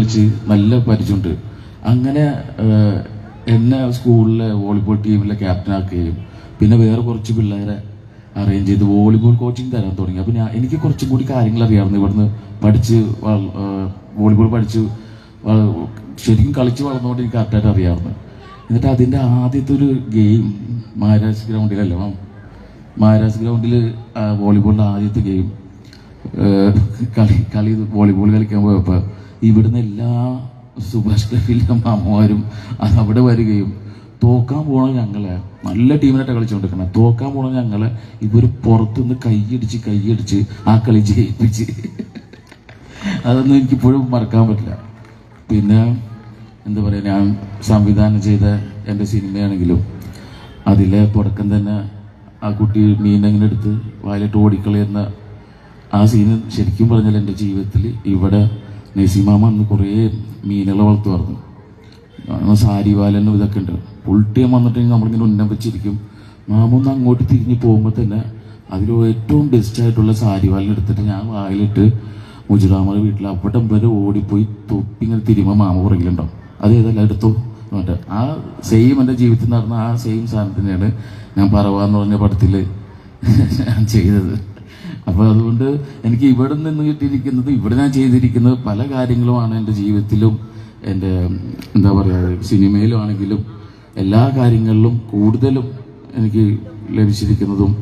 കളിച്ച് നല്ല പരിചയമുണ്ട്. അങ്ങനെ എന്നെ സ്കൂളിലെ വോളിബോൾ ടീമിലെ ക്യാപ്റ്റനാക്കുകയും പിന്നെ വേറെ കുറച്ച് പിള്ളേരെ അറേഞ്ച് ചെയ്ത് വോളിബോൾ കോച്ചിങ് തരാൻ തുടങ്ങി. അപ്പോൾ എനിക്ക് കുറച്ചും കൂടി കാര്യങ്ങൾ അറിയാമായിരുന്നു. ഇവിടുന്ന് പഠിച്ച് വോളിബോൾ പഠിച്ച് ശരിക്കും കളിച്ച് വളർന്നുകൊണ്ട് എനിക്ക് കറക്റ്റായിട്ട് അറിയാമായിരുന്നു. എന്നിട്ട് അതിൻ്റെ ആദ്യത്തെ ഒരു ഗെയിം മഹാരാജ് ഗ്രൗണ്ടിലല്ല, മഹാരാജ് ഗ്രൗണ്ടിൽ വോളിബോളിൻ്റെ ആദ്യത്തെ ഗെയിം കളി വോളിബോൾ കളിക്കാൻ പോയപ്പോൾ ഇവിടുന്ന് എല്ലാ സുഭാഷ് ക്ലബിലെ അമ്മമാരും അവിടെ വരികയും തോക്കാൻ പോണ ഞങ്ങളെ, നല്ല ടീമിനായിട്ട് കളിച്ചുകൊണ്ടിരിക്കണം, തോക്കാൻ പോണ ഞങ്ങളെ ഇവർ പുറത്തുനിന്ന് കൈയടിച്ച് ആ കളി ജയിപ്പിച്ച് അതൊന്നും എനിക്കിപ്പോഴും മറക്കാൻ പറ്റില്ല. പിന്നെ എന്താ പറയുക, ഞാൻ സംവിധാനം ചെയ്ത എൻ്റെ സിനിമയാണെങ്കിലും അതിലെ തുടക്കം തന്നെ ആ കുട്ടി മീനെങ്ങനെ എടുത്ത് വായിലിട്ട് ഓടിക്കളയുന്ന ആ സീന് ശരിക്കും പറഞ്ഞാൽ എൻ്റെ ജീവിതത്തിൽ ഇവിടെ നസീമാമ അന്ന് കുറേ മീനുകളെ വളർത്തുമായിരുന്നു. സാരിവാലനും ഇതൊക്കെ ഉണ്ട്. ഫുൾ ടൈം വന്നിട്ടുണ്ടെങ്കിൽ നമ്മളിങ്ങനെ ഉന്നം വെച്ചിരിക്കും. മാമൊന്ന് അങ്ങോട്ട് തിരിഞ്ഞ് പോകുമ്പോൾ തന്നെ അതിൽ ഏറ്റവും ബെസ്റ്റായിട്ടുള്ള സാരിവാലൻ എടുത്തിട്ട് ഞാൻ വായിലിട്ട് മുജിറാമയുടെ വീട്ടിൽ അവിടെ വരെ ഓടിപ്പോയി തൊപ്പിങ്ങനെ തിരുമ്പോൾ മാമ പുറകിലുണ്ടാവും. അത് ഏതെല്ലാം എടുത്തോ എന്നിട്ട് ആ സെയിം എൻ്റെ ജീവിതത്തിൽ നടന്ന ആ സെയിം സാധനം തന്നെയാണ് ഞാൻ പറവാന്ന് പറഞ്ഞ പടത്തിൽ ഞാൻ ചെയ്തത്. അപ്പോൾ അതുകൊണ്ട് എനിക്ക് ഇവിടെ നിന്ന് കിട്ടിയിരിക്കുന്നത്, ഇവിടെ ഞാൻ ചെയ്തിരിക്കുന്നത് പല കാര്യങ്ങളുമാണ് എൻ്റെ ജീവിതത്തിലും എൻ്റെ എന്താ പറയുക സിനിമയിലും ആണെങ്കിലും എല്ലാ കാര്യങ്ങളിലും കൂടുതലും എനിക്ക് ലഭിച്ചിരിക്കുന്നതും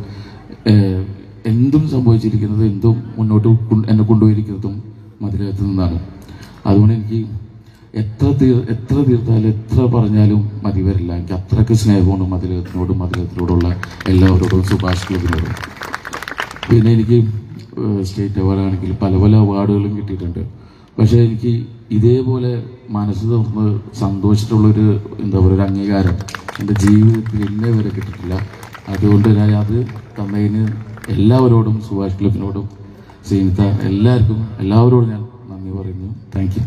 എന്തും സംഭവിച്ചിരിക്കുന്നത്, എന്തും മുന്നോട്ട് എന്നെ കൊണ്ടുപോയിരിക്കുന്നതും മതിലകത്ത് നിന്നാണ്. അതുകൊണ്ട് എനിക്ക് എത്ര തീർത്താലും എത്ര പറഞ്ഞാലും മതി വരില്ല. എനിക്ക് അത്രയ്ക്ക് സ്നേഹമുണ്ട് മതിലകത്തിനോടുള്ള എല്ലാവരോടും, സുഭാഷ് ക്ലബിനോടും. പിന്നെ എനിക്ക് സ്റ്റേറ്റ് അവാർഡാണെങ്കിലും പല അവാർഡുകളും കിട്ടിയിട്ടുണ്ട്. പക്ഷേ എനിക്ക് ഇതേപോലെ മനസ്സ് തുറന്ന് സന്തോഷിച്ചിട്ടുള്ളൊരു എന്താ പറയുക ഒരു അംഗീകാരം എൻ്റെ ജീവിതത്തിൽ ഇന്നേ വരെ കിട്ടിയിട്ടില്ല. അതുകൊണ്ട് ഞാൻ അത് തന്നതിന് എല്ലാവരോടും, സുഭാഷ് ക്ലബിനോടും, സീനിത എല്ലാവർക്കും എല്ലാവരോടും ഞാൻ നന്ദി പറയുന്നു. Thank you.